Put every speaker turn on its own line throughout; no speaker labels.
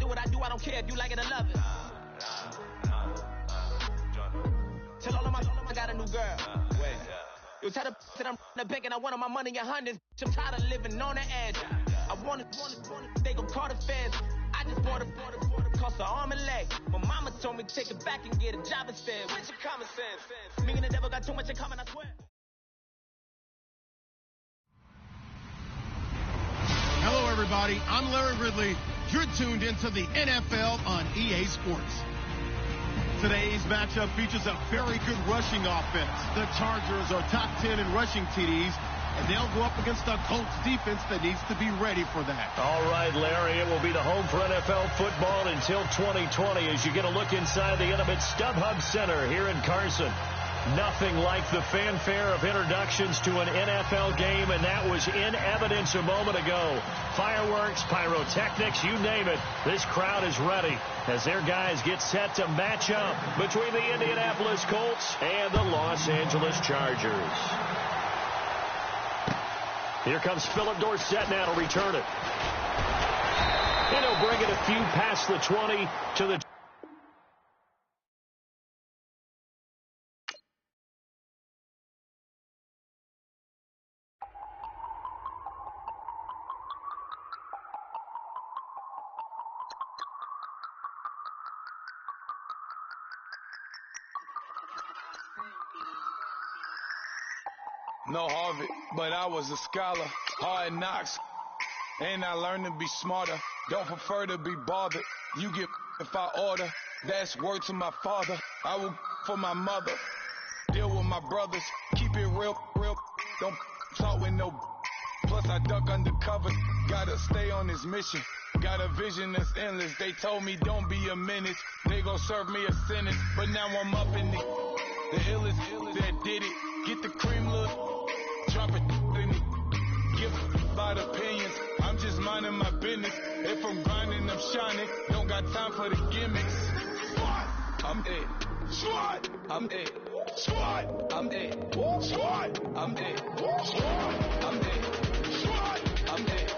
do what I do, I don't care if you like it or love it. Tell all of my I got a new girl. Wait. You tell the that I'm the bank and I want all my money in hundreds. I'm tired of living on the edge. I want it, they gon' call the feds. I just want it, cost an arm and leg. My mama told me take it back and get a job instead. Where's your common sense? Me and the devil got too much in common, I swear.
Hello, everybody. I'm Larry Ridley. You're tuned into the NFL on EA Sports. Today's matchup features a very good rushing offense. The Chargers are top 10 in rushing TDs, and they'll go up against a Colts defense that needs to be ready for that.
All right, Larry, it will be the home for NFL football until 2020 as you get a look inside the intimate StubHub Center here in Carson. Nothing like the fanfare of introductions to an NFL game, and that was in evidence a moment ago. Fireworks, pyrotechnics, you name it. This crowd is ready as their guys get set to match up between the Indianapolis Colts and the Los Angeles Chargers. Here comes Philip Dorsett now to return it. And he'll bring it a few past the 20 to the...
No Harvard, but I was a scholar. Hard knocks, and I learned to be smarter. Don't prefer to be bothered. You get if I order. That's word to my father. I will for my mother. Deal with my brothers. Keep it real. Don't talk with no. Plus I duck undercover. Gotta stay on this mission. Got a vision that's endless. They told me don't be a menace. They gon' serve me a sentence. But now I'm up in it. The illest that did it. Get the cream look. Drop it in it. Give about opinions. I'm just minding my business. If I'm grinding, I'm shining. Don't got time for the gimmicks. I'm it. Swat. I'm it. Swat. I'm it. Swat. I'm it. Swat. I'm it. Swat. I'm it.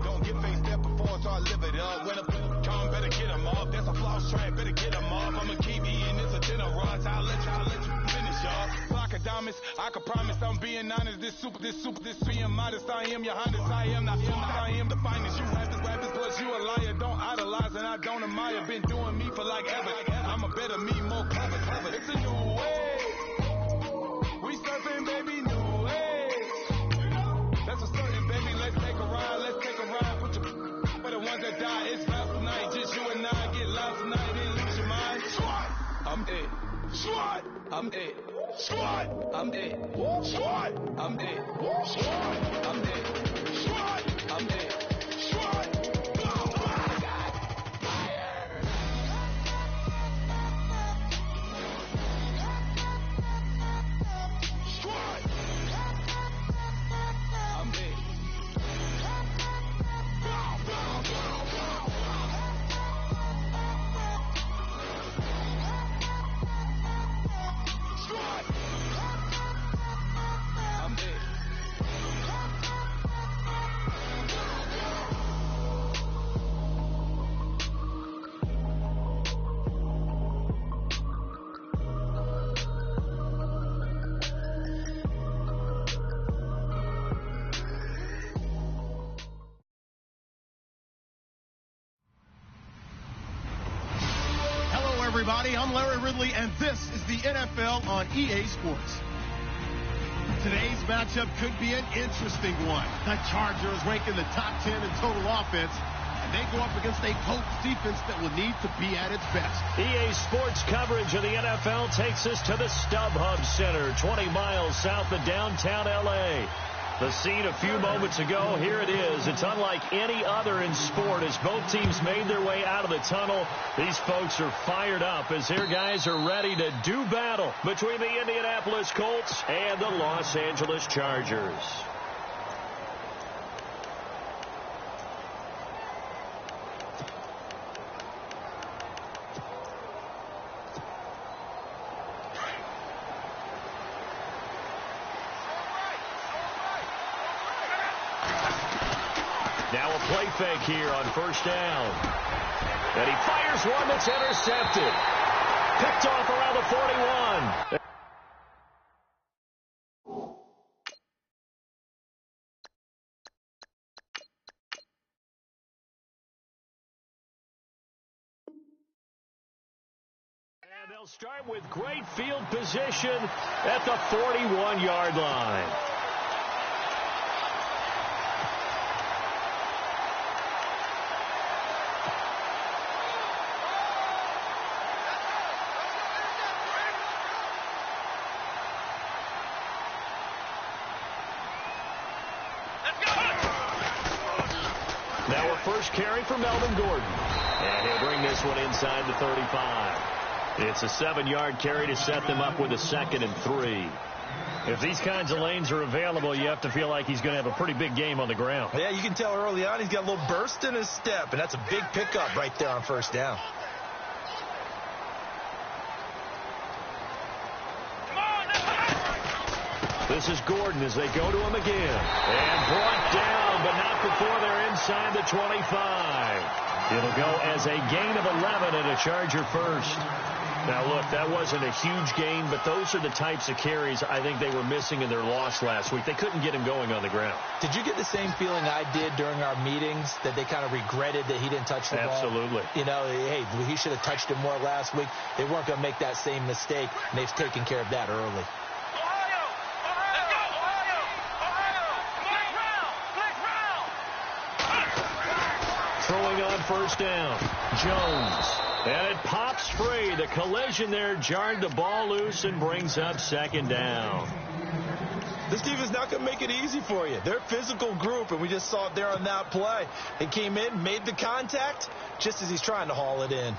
Don't get face that before, so I live it up. When a come, better get them off. That's a floss track, better get them off. I'ma keep eating, it's a dinner rush. I'll let you finish, y'all. Flock of diamonds, I can promise I'm being honest. This being modest. I am your highness, I am not famous, I am the finest. You rappers, plus you a liar. Don't idolize and I don't admire. Been doing me for like ever. I'm a better me, more clever. It's a new way. We surfing, baby, new way. That's a certain, baby. Let's take a ride. Put your for the ones that die. It's last tonight. Just you and I get lost tonight. Then lose your mind. Swat. I'm it. Swat. I'm it. Swat. I'm it. Swat. I'm it. Swat. I'm it. Swat. I'm it. Swat. everybody. I'm Larry Ridley, and this is the NFL on EA Sports.
Today's matchup could be an interesting one. The Chargers rank in the top 10 in total offense, and they go up against a Colts defense that will need to be at its best.
EA Sports coverage of the NFL takes us to the StubHub Center, 20 miles south of downtown L.A. The scene a few moments ago, here it is. It's unlike any other in sport as both teams made their way out of the tunnel. These folks are fired up as their guys are ready to do battle between the Indianapolis Colts and the Los Angeles Chargers. Now a play fake here on first down. And he fires one that's intercepted. Picked off around the 41. And they'll start with great field position at the 41-yard line. Now a first carry for Melvin Gordon. And he'll bring this one inside the 35. It's a 7-yard carry to set them up with a 2nd and 3. If these kinds of lanes are available, you have to feel like he's going to have a pretty big game on the ground.
Yeah, you can tell early on he's got a little burst in his step, and that's a big pickup right there on first down.
This is Gordon as they go to him again. And brought down, but not before they're inside the 25. It'll go as a gain of 11 and a Charger first. Now, look, that wasn't a huge gain, but those are the types of carries I think they were missing in their loss last week. They couldn't get him going on the ground.
Did you get the same feeling I did during our meetings, that they kind of regretted that he didn't touch the ball?
Absolutely.
You know, hey, he should have touched it more last week. They weren't going to make that same mistake, and they've taken care of that early.
Throwing on first down, Jones. And it pops free. The collision there jarred the ball loose and brings up 2nd down.
This defense is not going to make it easy for you. They're a physical group, and we just saw it there on that play. They came in, made the contact, just as he's trying to haul it in.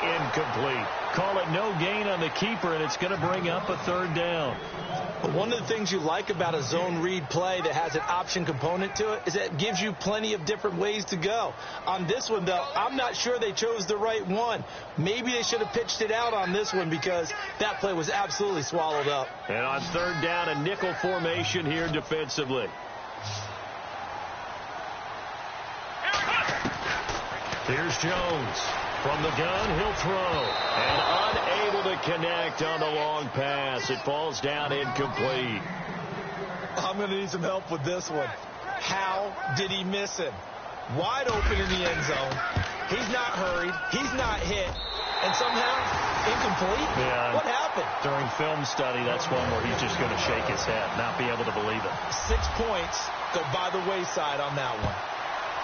Incomplete. Call it no gain on the keeper, and it's going to bring up a 3rd down.
But one of the things you like about a zone read play that has an option component to it is that it gives you plenty of different ways to go. On this one, though, I'm not sure they chose the right one. Maybe they should have pitched it out on this one because that play was absolutely swallowed up.
And on 3rd down, a nickel formation here defensively. Here's Jones. From the gun, he'll throw. And unable to connect on the long pass. It falls down incomplete.
I'm going to need some help with this one. How did he miss him? Wide open in the end zone. He's not hurried. He's not hit. And somehow, incomplete?
Yeah.
What happened?
During film study, that's one where he's just going to shake his head, not be able to believe it.
6 points go by the wayside on that one.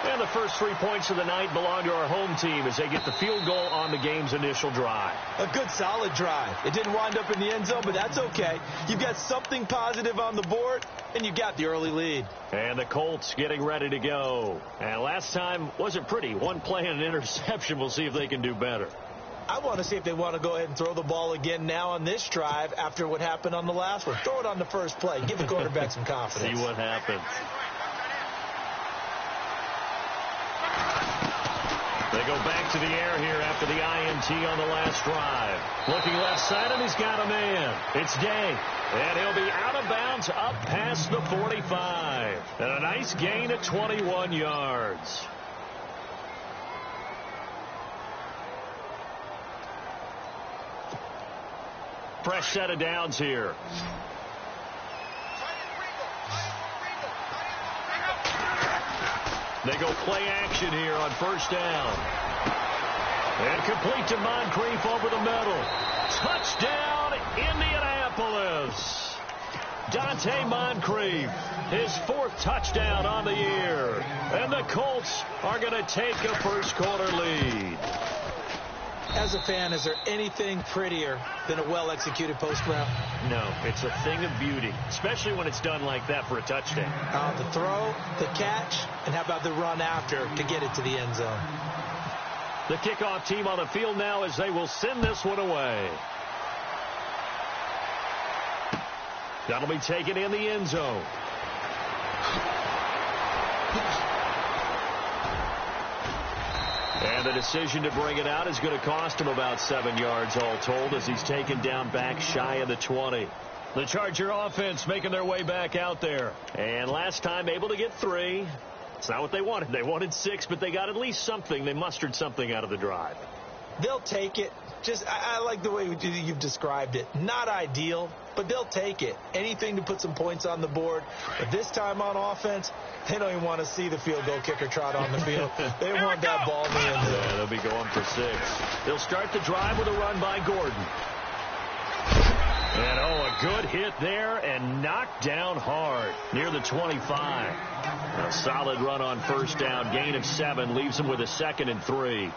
And the first 3 points of the night belong to our home team as they get the field goal on the game's initial drive.
A good, solid drive. It didn't wind up in the end zone, but that's okay. You've got something positive on the board, and you got the early lead.
And the Colts getting ready to go. And last time wasn't pretty. One play and an interception. We'll see if they can do better.
I want to see if they want to go ahead and throw the ball again now on this drive after what happened on the last one. Throw it on the first play. Give the quarterback some confidence.
See what happens. They go back to the air here after the INT on the last drive. Looking left side, and he's got a man. It's Day. And he'll be out of bounds up past the 45. And a nice gain at 21 yards. Fresh set of downs here. They go play action here on first down. And complete to Moncrief over the middle. Touchdown, Indianapolis. Dante Moncrief, his 4th touchdown on the year. And the Colts are going to take a first-quarter lead.
As a fan, is there anything prettier than a well-executed post route?
No, it's a thing of beauty, especially when it's done like that for a touchdown.
The throw, the catch, and how about the run after to get it to the end zone?
The kickoff team on the field now as they will send this one away. That'll be taken in the end zone. And the decision to bring it out is going to cost him about 7 yards all told as he's taken down back shy of the 20. The Charger offense making their way back out there. And last time able to get 3. It's not what they wanted. They wanted 6, but they got at least something. They mustered something out of the drive.
They'll take it. I like the way you've described it. Not ideal, but they'll take it. Anything to put some points on the board. But this time on offense, they don't even want to see the field goal kicker trot on the field. They want that ball in the end zone.
Yeah, they'll be going for 6. They'll start the drive with a run by Gordon. And, a good hit there and knocked down hard near the 25. A solid run on first down. Gain of 7 leaves them with a 2nd and 3.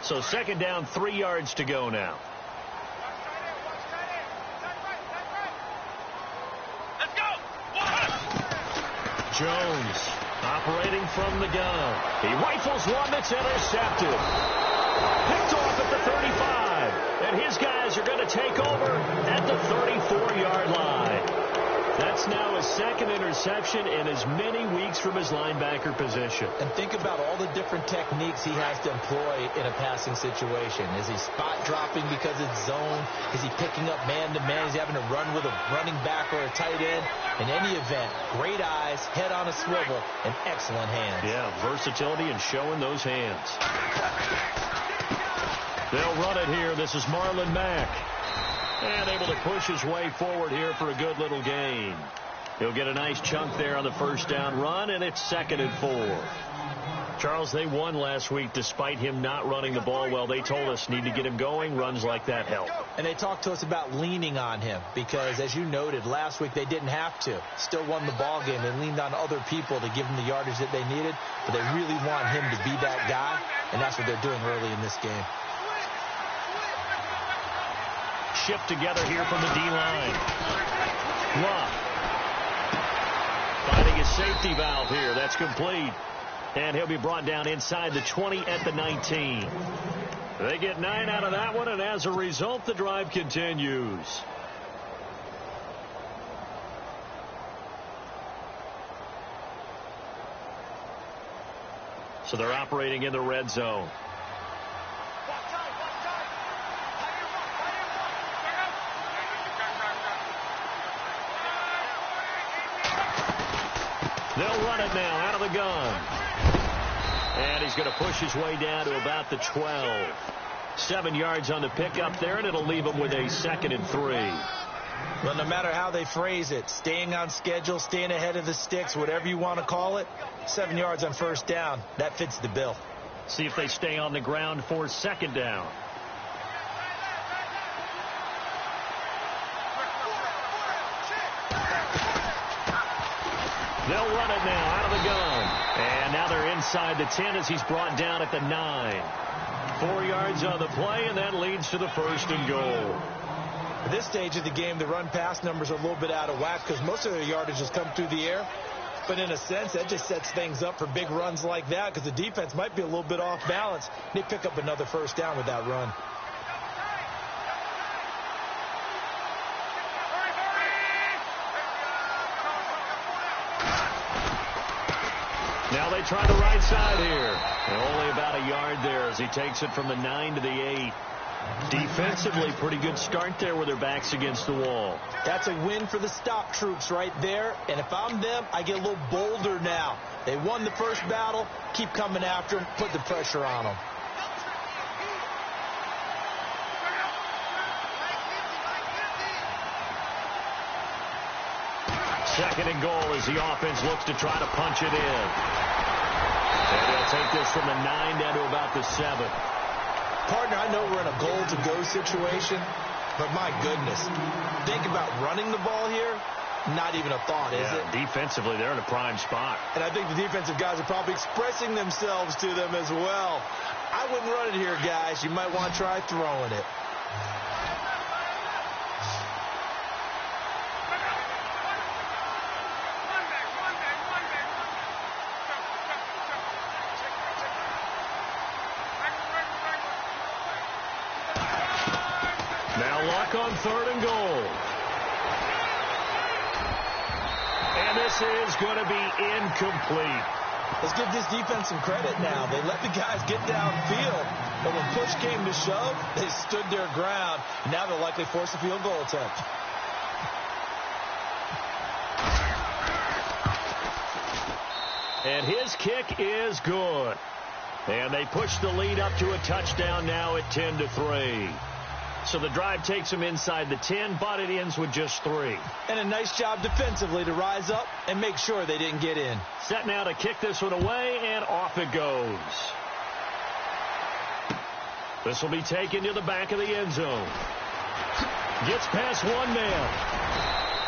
So 2nd down, 3 yards to go now.
Let's go.
Jones operating from the gun. He rifles one that's intercepted. Picked off at the 35. And his guys are going to take over at the 34-yard line. That's now his 2nd interception in as many weeks from his linebacker position.
And think about all the different techniques he has to employ in a passing situation. Is he spot dropping because it's zone? Is he picking up man-to-man? Is he having to run with a running back or a tight end? In any event, great eyes, head on a swivel, and excellent hands.
Yeah, versatility and showing those hands. They'll run it here. This is Marlon Mack. And able to push his way forward here for a good little gain. He'll get a nice chunk there on the first down run, and it's 2nd and 4. Charles, they won last week despite him not running the ball well. They told us need to get him going. Runs like that help.
And they talked to us about leaning on him because, as you noted, last week they didn't have to. Still won the ball game. They leaned on other people to give them the yardage that they needed, but they really want him to be that guy, and that's what they're doing early in this game.
Shipped together here from the D-line. Luck. Finding his safety valve here. That's complete. And he'll be brought down inside the 20 at the 19. They get 9 out of that one, and as a result, the drive continues. So they're operating in the red zone. They'll run it now out of the gun. And he's going to push his way down to about the 12. 7 yards on the pickup there, and it'll leave him with a 2nd and 3.
Well, no matter how they phrase it, staying on schedule, staying ahead of the sticks, whatever you want to call it, 7 yards on first down, that fits the bill.
See if they stay on the ground for 2nd down. They'll run it now out of the gun. And now they're inside the 10 as he's brought down at the 9. 4 yards on the play, and that leads to the 1st and goal.
At this stage of the game, the run-pass numbers are a little bit out of whack because most of their yardage has come through the air. But in a sense, that just sets things up for big runs like that because the defense might be a little bit off balance. They pick up another first down with that run.
Now they try the right side here. And only about a yard there as he takes it from the 9 to the 8. Defensively, pretty good start there with their backs against the wall.
That's a win for the stop troops right there. And if I'm them, I get a little bolder now. They won the first battle. Keep coming after them. Put the pressure on them.
2nd and goal as the offense looks to try to punch it in. And they'll take this from the 9 down to about the 7.
Partner, I know we're in a goal-to-go situation, but my goodness, think about running the ball here. Not even a thought, is it?
Defensively, they're in a prime spot.
And I think the defensive guys are probably expressing themselves to them as well. I wouldn't run it here, guys. You might want to try throwing it.
Now Luck on 3rd and goal. And this is going to be incomplete.
Let's give this defense some credit now. They let the guys get downfield, but when push came to shove, they stood their ground. Now they'll likely force a field goal attempt.
And his kick is good. And they push the lead up to a touchdown now at 10-3. So the drive takes them inside the 10, but it ends with just 3.
And a nice job defensively to rise up and make sure they didn't get in.
Set now to kick this one away, and off it goes. This will be taken to the back of the end zone. Gets past one man.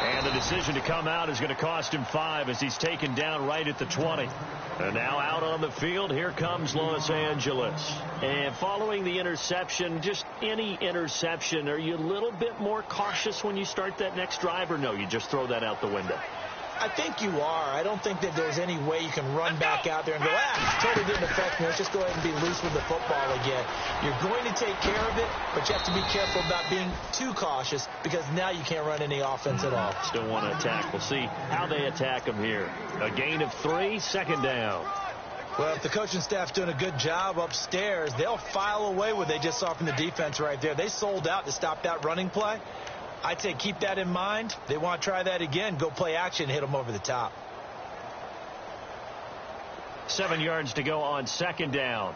And the decision to come out is going to cost him 5 as he's taken down right at the 20. And now out on the field, here comes Los Angeles. And following the interception, just any interception, are you a little bit more cautious when you start that next drive, or no, you just throw that out the window?
I think you are. I don't think that there's any way you can run back out there and go, totally didn't affect me. Let's just go ahead and be loose with the football again. You're going to take care of it, but you have to be careful about being too cautious because now you can't run any offense at all.
Still want to attack. We'll see how they attack them here. A gain of 3, 2nd down.
Well, if the coaching staff's doing a good job upstairs, they'll file away what they just saw from the defense right there. They sold out to stop that running play. I'd say keep that in mind. They want to try that again. Go play action, hit them over the top.
7 yards to go on 2nd down.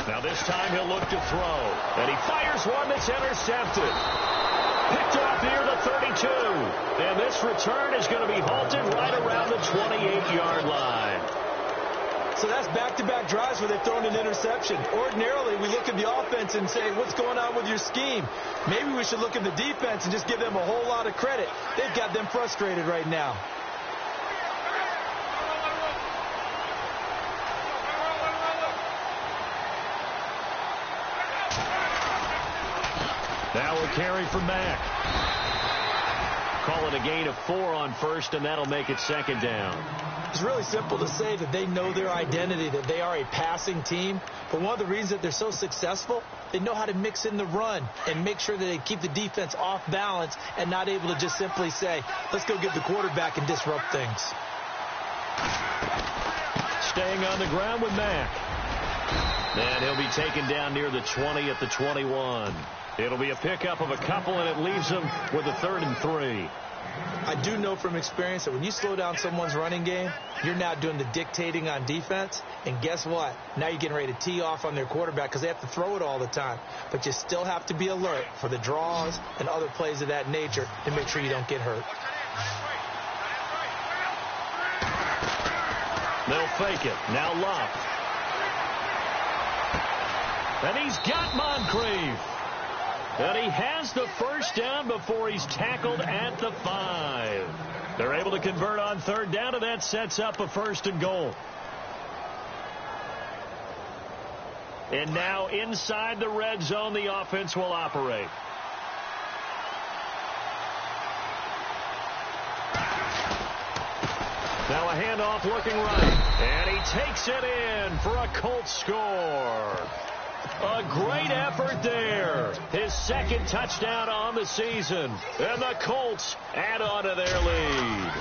Now this time he'll look to throw. And he fires one that's intercepted. Picked off near the 32. And this return is going to be halted right around the 28-yard line.
So that's back-to-back drives where they've thrown an interception. Ordinarily, we look at the offense and say, what's going on with your scheme? Maybe we should look at the defense and just give them a whole lot of credit. They've got them frustrated right now.
Now we'll carry for Mack. Call it a gain of 4 on 1st, and that'll make it 2nd down.
It's really simple to say that they know their identity, that they are a passing team. But one of the reasons that they're so successful, they know how to mix in the run and make sure that they keep the defense off balance and not able to just simply say, let's go get the quarterback and disrupt things.
Staying on the ground with Mack. And he'll be taken down near the 20 at the 21. It'll be a pickup of a couple, and it leaves them with a 3rd and 3.
I do know from experience that when you slow down someone's running game, you're now doing the dictating on defense. And guess what? Now you're getting ready to tee off on their quarterback because they have to throw it all the time. But you still have to be alert for the draws and other plays of that nature to make sure you don't get hurt.
They'll fake it. Now Luck. And he's got Moncrief. And he has the 1st down before he's tackled at the 5. They're able to convert on 3rd down, and that sets up a 1st and goal. And now inside the red zone, the offense will operate. Now a handoff looking right. And he takes it in for a Colts score. A great effort there. His 2nd touchdown on the season. And the Colts add on to their lead.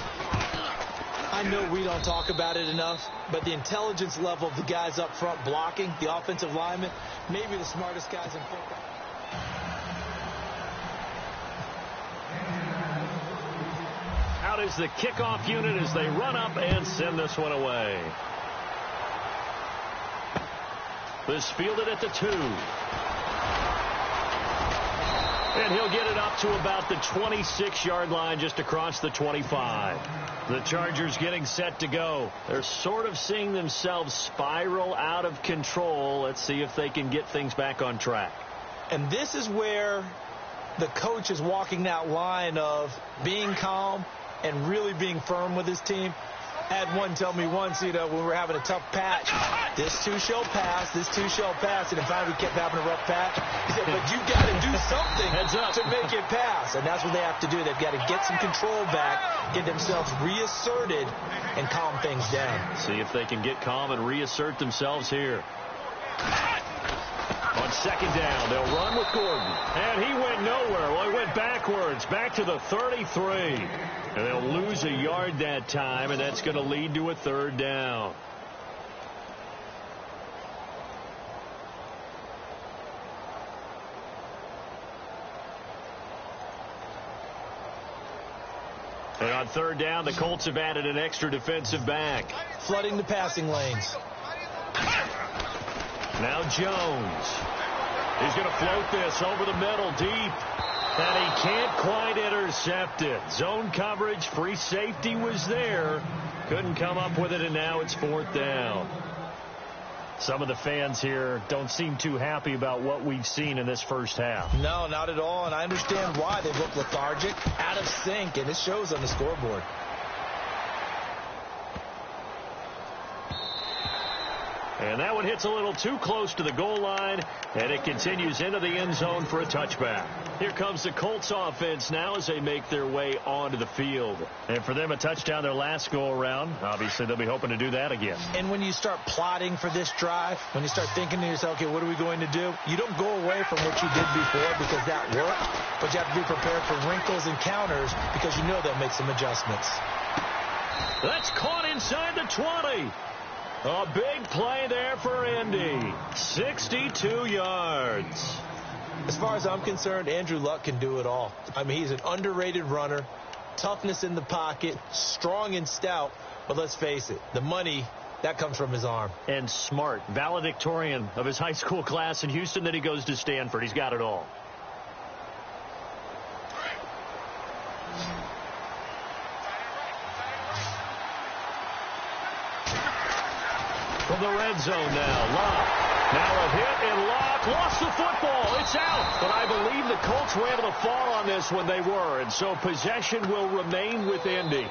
I know we don't talk about it enough, but the intelligence level of the guys up front blocking, the offensive linemen, maybe the smartest guys in football.
Out is the kickoff unit as they run up and send this one away. This fielded at the 2. And he'll get it up to about the 26-yard line, just across the 25. The Chargers getting set to go. They're sort of seeing themselves spiral out of control. Let's see if they can get things back on track.
And this is where the coach is walking that line of being calm and really being firm with his team. I had one tell me once, when we were having a tough patch, this too shall pass, this too shall pass, and in fact we kept having a rough patch. He said, but you got to do something to make it pass, and that's what they have to do. They've got to get some control back, get themselves reasserted, and calm things down.
See if they can get calm and reassert themselves here. On second down, they'll run with Gordon. And he went nowhere. Well, he went backwards, back to the 33. And they'll lose a yard that time, and that's going to lead to a third down. And on third down, the Colts have added an extra defensive back.
Flooding the passing lanes.
Now Jones. He's going to float this over the middle deep. And he can't quite intercept it. Zone coverage, free safety was there. Couldn't come up with it, and now it's fourth down. Some of the fans here don't seem too happy about what we've seen in this first half.
No, not at all, and I understand why. They look lethargic, out of sync, and it shows on the scoreboard.
And that one hits a little too close to the goal line, and it continues into the end zone for a touchback. Here comes the Colts offense now as they make their way onto the field. And for them, a touchdown their last go-around. Obviously, they'll be hoping to do that again.
And when you start plotting for this drive, when you start thinking to yourself, okay, what are we going to do? You don't go away from what you did before because that worked, but you have to be prepared for wrinkles and counters because you know they'll make some adjustments.
That's caught inside the 20. A big play there for Indy. 62 yards.
As far as I'm concerned, Andrew Luck can do it all. I mean, he's an underrated runner, toughness in the pocket, strong and stout, but let's face it, the money, that comes from his arm.
And smart, valedictorian of his high school class in Houston, then he goes to Stanford. He's got it all. From the red zone now, Locke. Now a hit, and Locke lost the football. It's out. But I believe the Colts were able to fall on this when they were, and so possession will remain with Indy.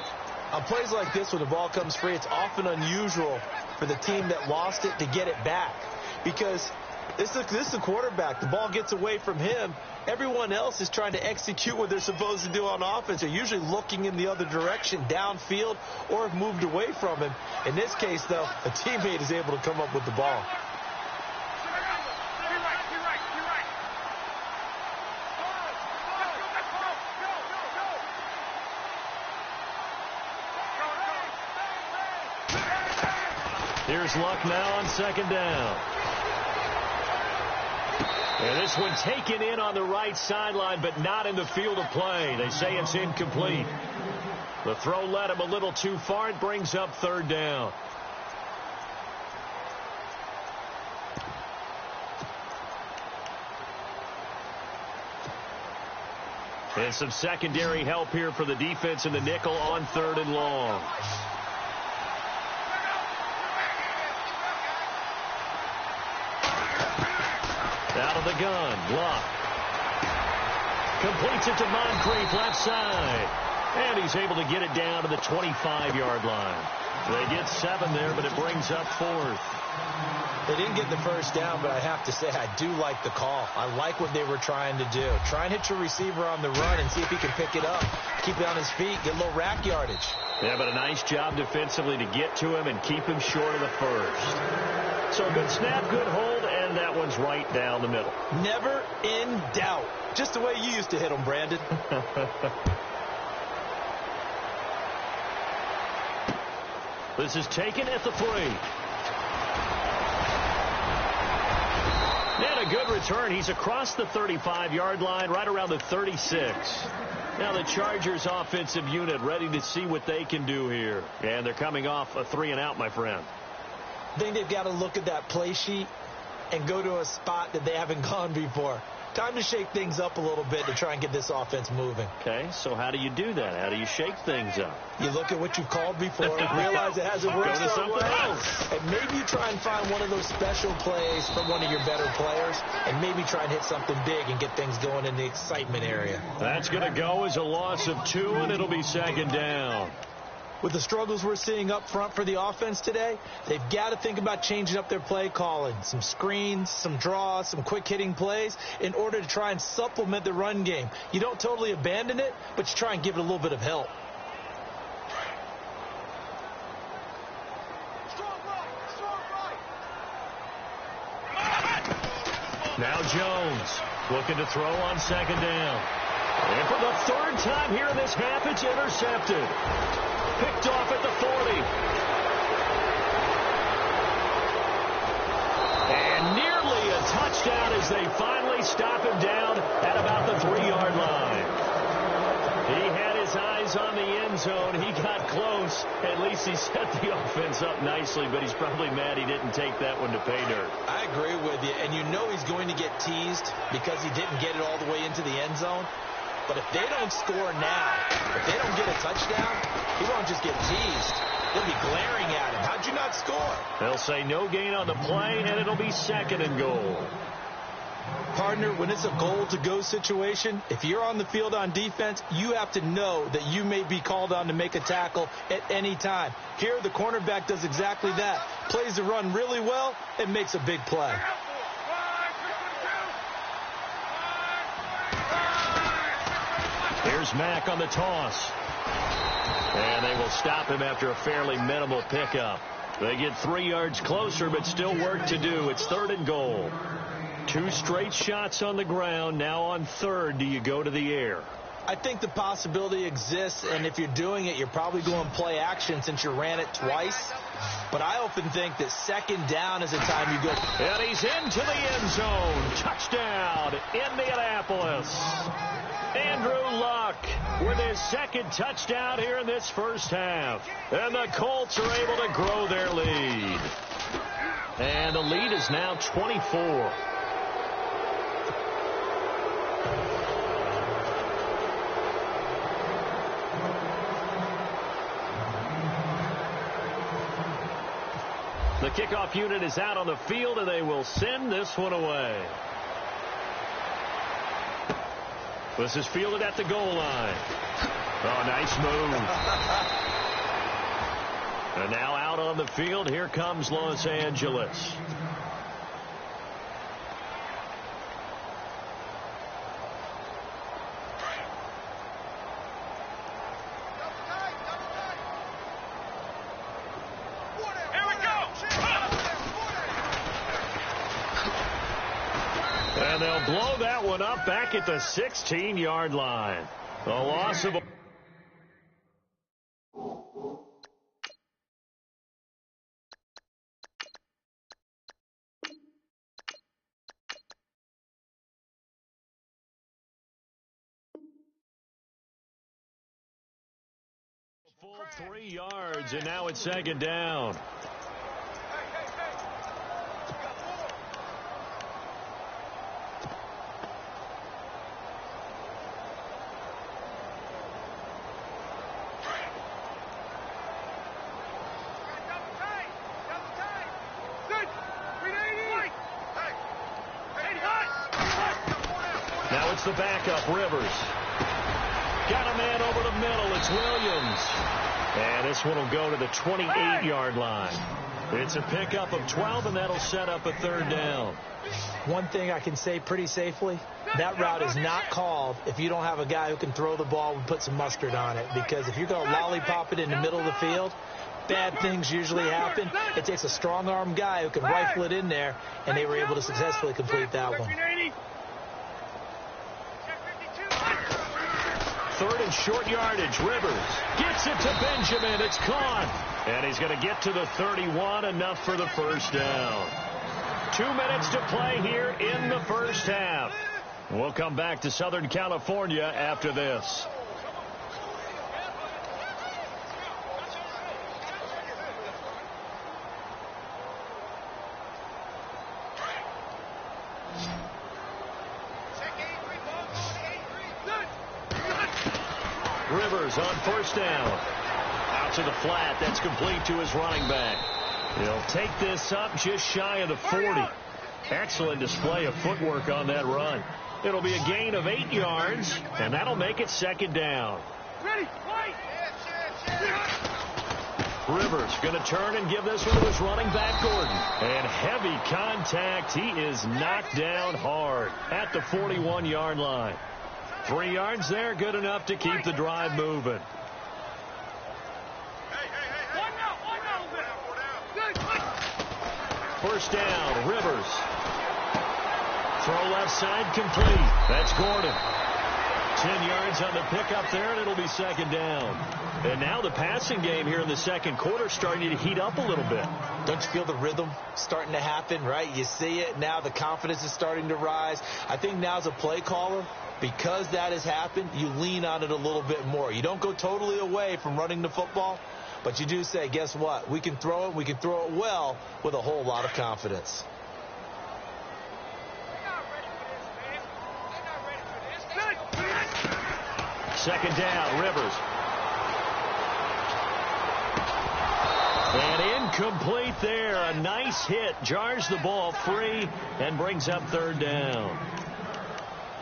On plays like this, when the ball comes free, it's often unusual for the team that lost it to get it back. Because this is the quarterback. The ball gets away from him. Everyone else is trying to execute what they're supposed to do on offense. They're usually looking in the other direction, downfield, or have moved away from him. In this case, though, a teammate is able to come up with the ball.
Here's Luck now on second down. And this one taken in on the right sideline, but not in the field of play. They say it's incomplete. The throw led him a little too far. It brings up third down. And some secondary help here for the defense in the nickel on third and long. Out of the gun, Luck. Completes it to Moncrief, left side. And he's able to get it down to the 25-yard line. They get 7 there, but it brings up fourth.
They didn't get the first down, but I have to say I do like the call. I like what they were trying to do. Try and hit your receiver on the run and see if he can pick it up, keep it on his feet, get a little rack yardage.
Yeah, but a nice job defensively to get to him and keep him short of the first. So good snap, good hold, and that one's right down the middle.
Never in doubt. Just the way you used to hit them, Brandon.
This is taken at the 3. And a good return. He's across the 35-yard line, right around the 36. Now the Chargers offensive unit ready to see what they can do here. And they're coming off a 3-and-out, my friend.
I think they've got to look at that play sheet and go to a spot that they haven't gone before. Time to shake things up a little bit to try and get this offense moving.
Okay, so how do you do that? How do you shake things up?
You look at what you've called before, realize it hasn't worked
Go to something else.
and maybe you try and find one of those special plays from one of your better players, and maybe try and hit something big and get things going in the excitement area.
That's going to go as a loss of 2, and it'll be second down.
With the struggles we're seeing up front for the offense today, they've got to think about changing up their play calling. Some screens, some draws, some quick-hitting plays in order to try and supplement the run game. You don't totally abandon it, but you try and give it a little bit of help.
Now Jones looking to throw on second down. And for the third time here in this half, it's intercepted. Picked off at the 40. And nearly a touchdown as they finally stop him down at about the 3-yard line. He had his eyes on the end zone. He got close. At least he set the offense up nicely, but he's probably mad he didn't take that one to pay dirt.
I agree with you, and you know he's going to get teased because he didn't get it all the way into the end zone. But if they don't score now, if they don't get a touchdown, he won't just get teased. They'll be glaring at him. How'd you not score?
They'll say no gain on the play, and it'll be second and goal.
Partner, when it's a goal-to-go situation, if you're on the field on defense, you have to know that you may be called on to make a tackle at any time. Here, the cornerback does exactly that. Plays the run really well and makes a big play.
Here's Mack on the toss. And they will stop him after a fairly minimal pickup. They get 3 yards closer, but still work to do. It's third and goal. 2 straight shots on the ground. Now on third, do you go to the air?
I think the possibility exists, and if you're doing it, you're probably going play action since you ran it twice. But I often think that second down is the time you go.
And he's into the end zone. Touchdown, Indianapolis. Andrew Luck with his second touchdown here in this first half. And the Colts are able to grow their lead. And the lead is now 24. The kickoff unit is out on the field, and they will send this one away. This is fielded at the goal line. Oh, nice move. And now out on the field, here comes Los Angeles. And they'll blow that one up back at the 16-yard line. A loss of... full 3 yards, and now it's second down. Now it's the backup, Rivers. Got a man over the middle. It's Williams. And this one will go to the 28-yard line. It's a pickup of 12, and that'll set up a third down.
One thing I can say pretty safely, that route is not called if you don't have a guy who can throw the ball and put some mustard on it. Because if you're going to lollipop it in the middle of the field, bad things usually happen. It takes a strong-arm guy who can rifle it in there, and they were able to successfully complete that one.
Third and short yardage. Rivers gets it to Benjamin. It's caught. And he's going to get to the 31. Enough for the first down. 2 minutes to play here in the first half. We'll come back to Southern California after this. Rivers on first down. Out to the flat. That's complete to his running back. He'll take this up just shy of the 40. Excellent display of footwork on that run. It'll be a gain of 8 yards, and that'll make it second down. Rivers going to turn and give this one to his running back, Gordon. And heavy contact. He is knocked down hard at the 41-yard line. 3 yards there, good enough to keep the drive moving. First down, Rivers. Throw left side complete. That's Gordon. 10 yards on the pickup there, and it'll be second down. And now the passing game here in the second quarter starting to heat up a little bit.
Don't you feel the rhythm starting to happen, right? You see it. Now the confidence is starting to rise. I think now as a play caller, because that has happened, you lean on it a little bit more. You don't go totally away from running the football, but you do say, guess what? We can throw it. We can throw it well with a whole lot of confidence.
Second down, Rivers. And incomplete there. A nice hit. Jars the ball free and brings up third down.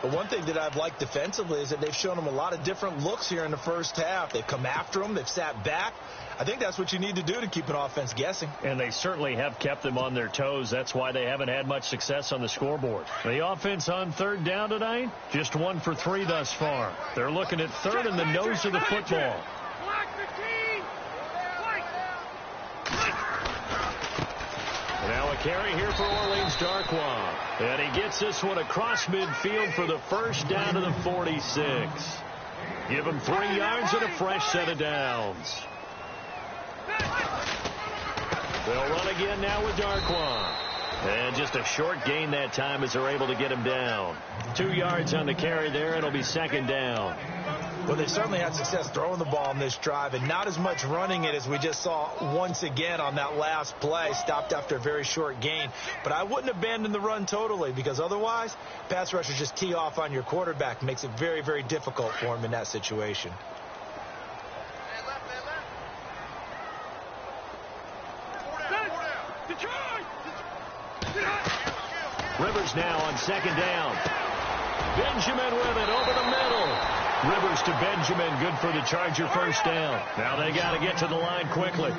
But one thing that I've liked defensively is that they've shown them a lot of different looks here in the first half. They've come after them. They've sat back. I think that's what you need to do to keep an offense guessing.
And they certainly have kept them on their toes. That's why they haven't had much success on the scoreboard. The offense on third down tonight, just 1 for 3 thus far. They're looking at third in the nose of the football. Now a carry here for Orleans Darkwa. And he gets this one across midfield for the first down to the 46. Give him 3 yards and a fresh set of downs. They'll run again now with Darkwa. And just a short gain that time as they're able to get him down. 2 yards on the carry there. It'll be second down.
Well, they certainly had success throwing the ball in this drive, and not as much running it as we just saw once again on that last play. Stopped after a very short gain. But I wouldn't abandon the run totally, because otherwise, pass rushers just tee off on your quarterback. Makes it very, very difficult for him in that situation.
Rivers now on second down. Benjamin with it over the middle. Rivers to Benjamin, good for the Charger first down. Now they got to get to the line quickly.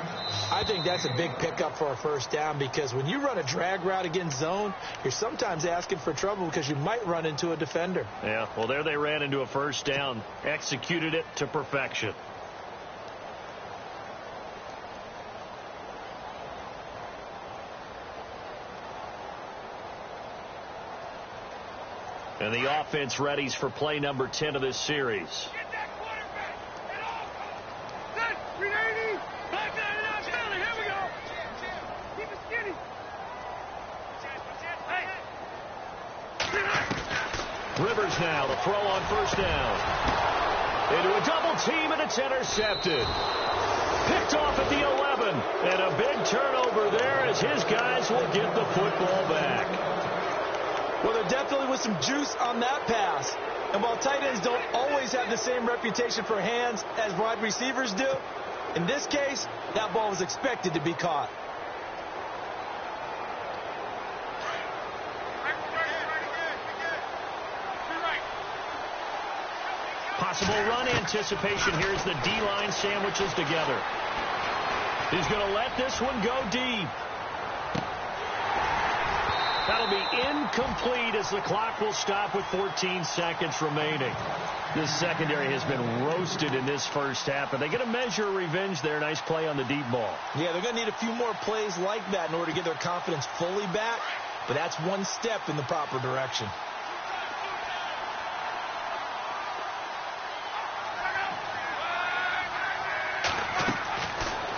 I think that's a big pickup for a first down, because when you run a drag route against zone, you're sometimes asking for trouble because you might run into a defender.
Yeah, well, there they ran into a first down. Executed it to perfection. And the offense readies for play number 10 of this series.
Get that quarterback. Get off. Set. 380. 599. Here we go. Keep it skinny.
Rivers now to throw on first down. Into a double team, and it's intercepted. Picked off at the 11. And a big turnover there as his guys will get the football back.
Well, there definitely was some juice on that pass. And while tight ends don't always have the same reputation for hands as wide receivers do, in this case, that ball was expected to be caught.
Possible run anticipation. Here's the D-line sandwiches together. He's going to let this one go deep. That'll be incomplete as the clock will stop with 14 seconds remaining. This secondary has been roasted in this first half, but they get a measure of revenge there. Nice play on the deep ball.
Yeah, they're going to need a few more plays like that in order to get their confidence fully back, but that's one step in the proper direction.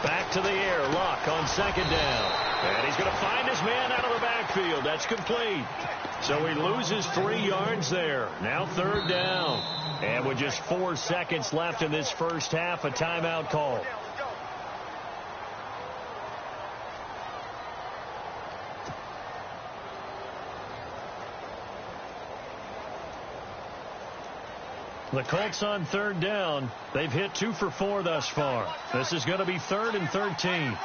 Back to the air, Luck on second down. And he's going to find his man out of the backfield. That's complete. So he loses 3 yards there. Now third down. And with just 4 seconds left in this first half, a timeout call. The Colts on third down. They've hit 2 for 4 thus far. This is going to be 3rd and 13.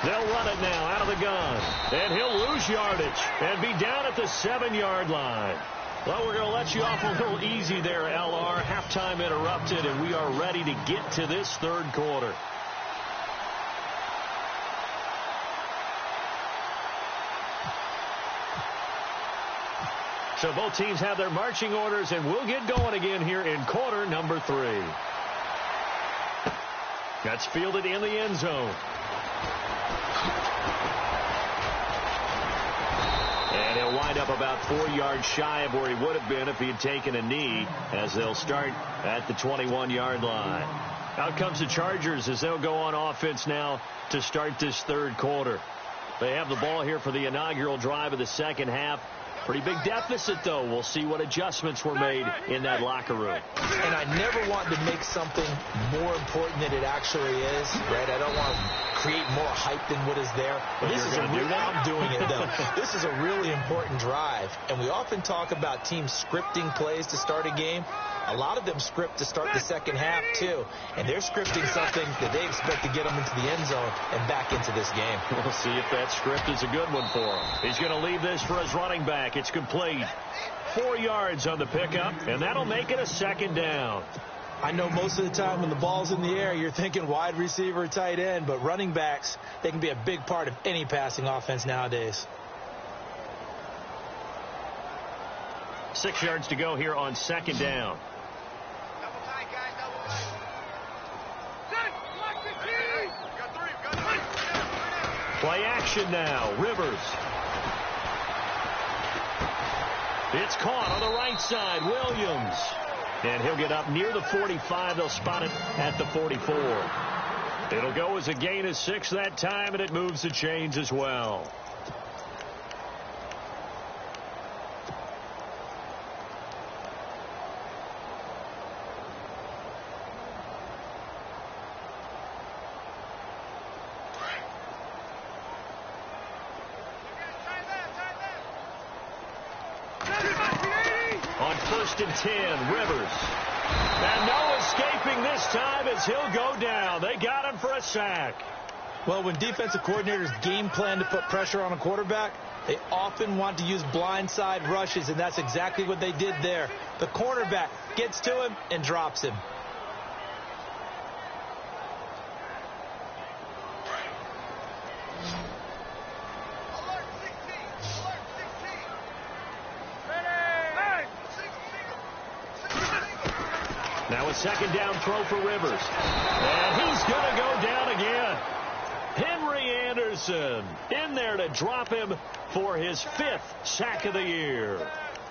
They'll run it now out of the gun. And he'll lose yardage and be down at the 7-yard line. Well, we're going to let you off a little easy there, LR. Halftime interrupted, and we are ready to get to this third quarter. So both teams have their marching orders, and we'll get going again here in quarter number 3. That's fielded in the end zone. And he'll wind up about 4 yards shy of where he would have been if he had taken a knee, as they'll start at the 21-yard line. Out comes the Chargers as they'll go on offense now to start this third quarter. They have the ball here for the inaugural drive of the second half. Pretty big deficit, though. We'll see what adjustments were made in that locker room.
And I never want to make something more important than it actually is, right? I don't want to create more hype than what is there. But this is I'm doing it, though. This is a really important drive. And we often talk about teams scripting plays to start a game. A lot of them script to start the second half, too. And they're scripting something that they expect to get them into the end zone and back into this game.
We'll see if that script is a good one for him. He's going to leave this for his running back. It's complete. 4 yards on the pickup, and that'll make it a second down.
I know most of the time when the ball's in the air, you're thinking wide receiver, tight end, but running backs, they can be a big part of any passing offense nowadays.
6 yards to go here on second down. Play action now. Rivers. It's caught on the right side. Williams. And he'll get up near the 45. They'll spot it at the 44. It'll go as a gain of 6 that time, and it moves the chains as well. On 1st and 10, Rivers. And no escaping this time as he'll go down. They got him for a sack.
Well, when defensive coordinators game plan to put pressure on a quarterback, they often want to use blindside rushes, and that's exactly what they did there. The cornerback gets to him and drops him.
Now a second down throw for Rivers. And he's going to go down again. Henry Anderson in there to drop him for his 5th sack of the year.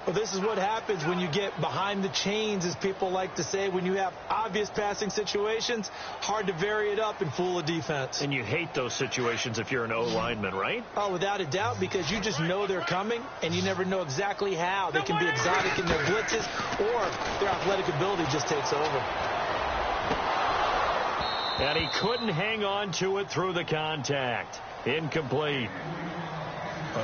Well, this is what happens when you get behind the chains, as people like to say. When you have obvious passing situations, hard to vary it up and fool a defense.
And you hate those situations if you're an O-lineman, right?
Oh, without a doubt, because you just know they're coming, and you never know exactly how. They can be exotic in their blitzes, or their athletic ability just takes over.
And he couldn't hang on to it through the contact. Incomplete.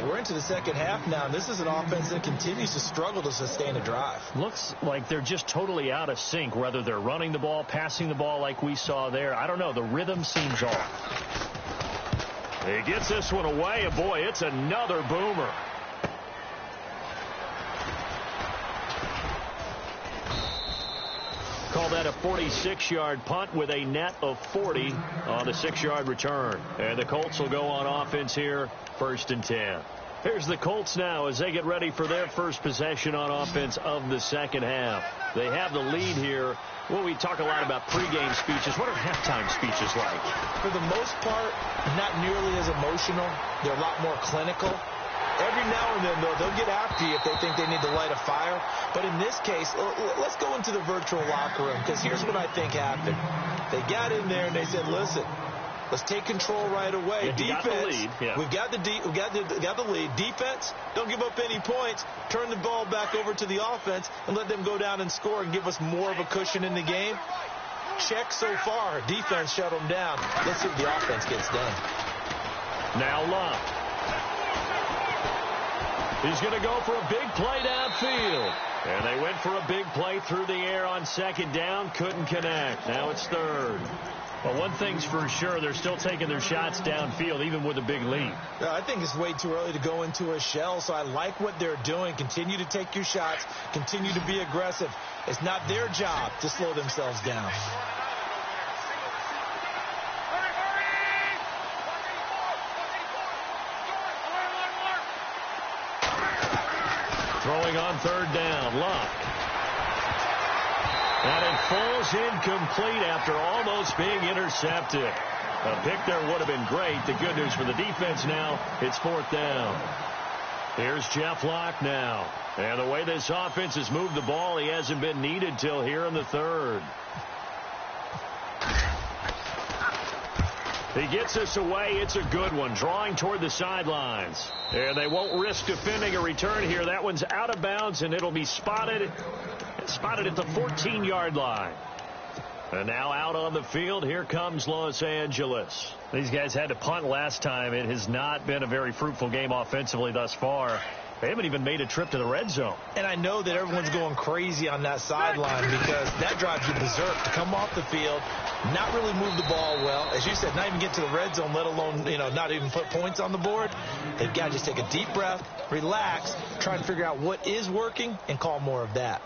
We're into the second half now. This is an offense that continues to struggle to sustain a drive.
Looks like they're just totally out of sync, whether they're running the ball, passing the ball like we saw there. I don't know. The rhythm seems off. He gets this one away, and boy, it's another boomer. Call that a 46-yard punt with a net of 40 on the 6-yard return. And the Colts will go on offense here, 1st and 10. Here's the Colts now as they get ready for their first possession on offense of the second half. They have the lead here. Well, we talk a lot about pregame speeches. What are halftime speeches like?
For the most part, not nearly as emotional. They're a lot more clinical. Every now and then, though, they'll get after you if they think they need to light a fire. But in this case, let's go into the virtual locker room, because here's what I think happened. They got in there and they said, listen, let's take control right away.
Yeah,
defense, we've got the lead. Defense, don't give up any points. Turn the ball back over to the offense and let them go down and score and give us more of a cushion in the game. Check so far. Defense shut them down. Let's see what the offense gets done.
Now Love. He's going to go for a big play downfield. And they went for a big play through the air on second down. Couldn't connect. Now it's third. Well, one thing's for sure, they're still taking their shots downfield, even with a big lead.
I think it's way too early to go into a shell, so I like what they're doing. Continue to take your shots. Continue to be aggressive. It's not their job to slow themselves down.
Throwing on third down, Luck. And it falls incomplete after almost being intercepted. A pick there would have been great. The good news for the defense now, it's fourth down. Here's Jeff Locke now. And the way this offense has moved the ball, he hasn't been needed till here in the third. He gets us away. It's a good one. Drawing toward the sidelines. And they won't risk defending a return here. That one's out of bounds, and it'll be spotted at the 14-yard line. And now out on the field, here comes Los Angeles. These guys had to punt last time. It has not been a very fruitful game offensively thus far. They haven't even made a trip to the red zone.
And I know that everyone's going crazy on that sideline because that drives you berserk to come off the field, not really move the ball well. As you said, not even get to the red zone, let alone, not even put points on the board. They've got to just take a deep breath, relax, try and figure out what is working and call more of that.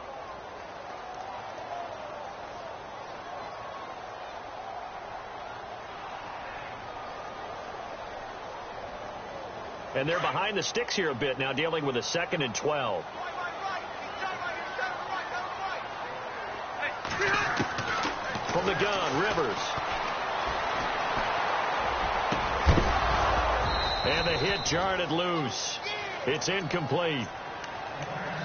And they're behind the sticks here a bit now, dealing with a 2nd and 12. From the gun, Rivers. And the hit jarred it loose. It's incomplete.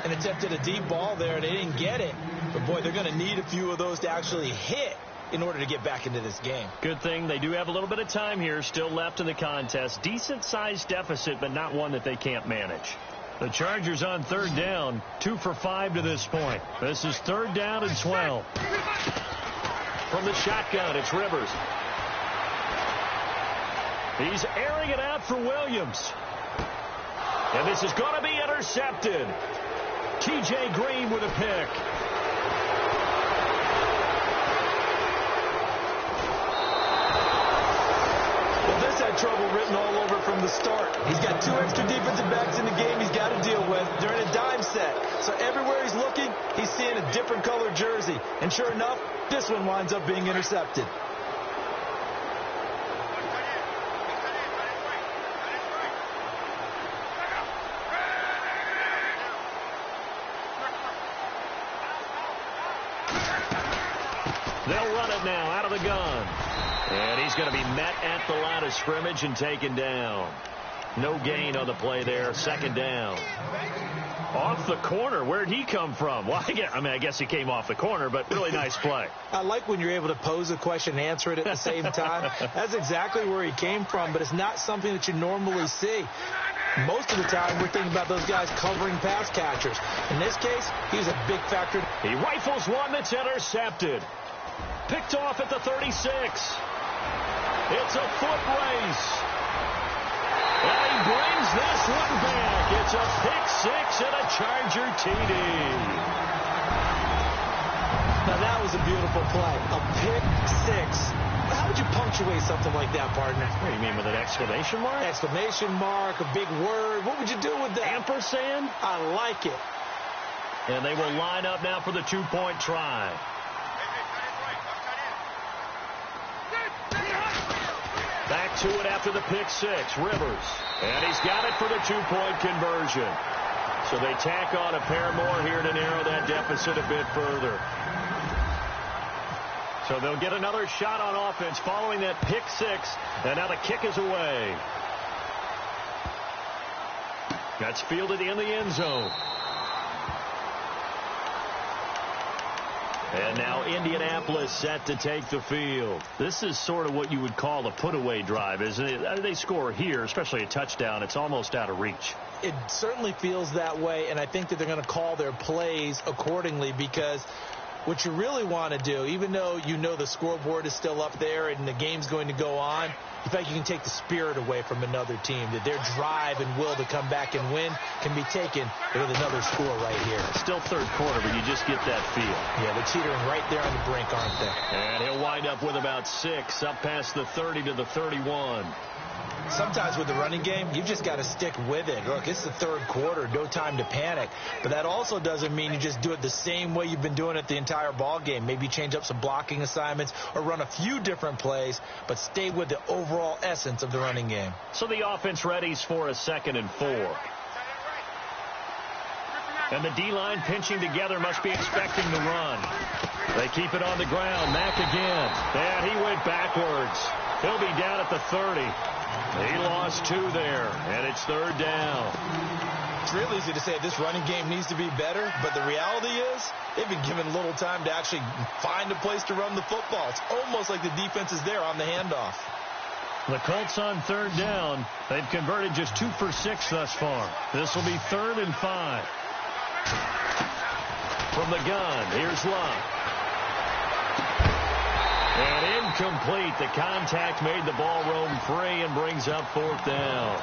And attempted a deep ball there, and they didn't get it. But, boy, they're going to need a few of those to actually hit in order to get back into this game.
Good thing they do have a little bit of time here still left in the contest. Decent-sized deficit, but not one that they can't manage. The Chargers on third down, 2 for 5 to this point. This is third down and 12. From the shotgun, it's Rivers. He's airing it out for Williams. And this is going to be intercepted. T.J. Green with a pick.
Had trouble written all over from the start. He's got 2 extra defensive backs in the game he's got to deal with. They're in a dime set. So everywhere he's looking, he's seeing a different color jersey. And sure enough, this one winds up being intercepted.
They'll run it now out of the gun. And he's going to be met at the line of scrimmage and taken down. No gain on the play there. 2nd down. Off the corner. Where'd he come from? Well, I guess he came off the corner, but really nice play.
I like when you're able to pose a question and answer it at the same time. That's exactly where he came from, but it's not something that you normally see. Most of the time, we're thinking about those guys covering pass catchers. In this case, he's a big factor.
He rifles one that's intercepted. Picked off at the 36. It's a foot race. And he brings this one back. It's a pick 6 and a Charger TD.
Now that was a beautiful play. A pick 6. How would you punctuate something like that, partner?
What do you mean, with an exclamation mark?
Exclamation mark, a big word. What would you do with that?
Ampersand?
I like it.
And they will line up now for the 2-point try. Back to it after the pick 6. Rivers. And he's got it for the 2-point conversion. So they tack on a pair more here to narrow that deficit a bit further. So they'll get another shot on offense following that pick 6. And now the kick is away. That's fielded in the end zone. And now Indianapolis set to take the field. This is sort of what you would call a put-away drive, isn't it? They score here, especially a touchdown. It's almost out of reach.
It certainly feels that way, and I think that they're going to call their plays accordingly because what you really want to do, even though you know the scoreboard is still up there and the game's going to go on, in fact, you can take the spirit away from another team, that their drive and will to come back and win can be taken with another score right here.
Still third quarter, but you just get that feel.
Yeah, they're teetering right there on the brink, aren't they?
And he'll wind up with about 6, up past the 30 to the 31.
Sometimes with the running game, you've just got to stick with it. Look, it's the third quarter, no time to panic. But that also doesn't mean you just do it the same way you've been doing it the entire ball game. Maybe change up some blocking assignments or run a few different plays, but stay with the overall essence of the running game.
So the offense readies for a 2nd and 4. And the D-line pinching together must be expecting the run. They keep it on the ground. Mack again. And he went backwards. He'll be down at the 30. He lost 2 there, and it's 3rd down.
It's real easy to say this running game needs to be better, but the reality is they've been given little time to actually find a place to run the football. It's almost like the defense is there on the handoff.
The Colts on 3rd down. They've converted just 2 for 6 thus far. This will be 3rd and 5. From the gun, here's Love. And incomplete. The contact made the ball roam free and brings up 4th down.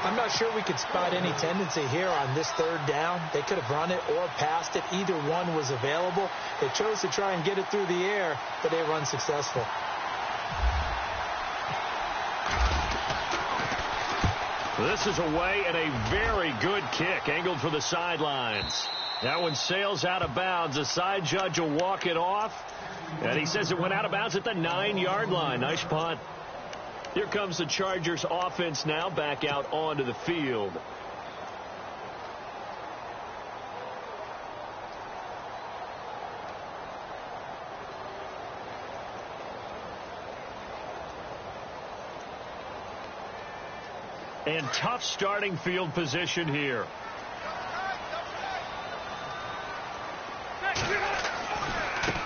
I'm not sure we could spot any tendency here on this 3rd down. They could have run it or passed it. Either one was available. They chose to try and get it through the air, but they run successful.
This is away and a very good kick angled for the sidelines. That one sails out of bounds. The side judge will walk it off. And he says it went out of bounds at the 9-yard line. Nice punt. Here comes the Chargers offense now back out onto the field. And tough starting field position here.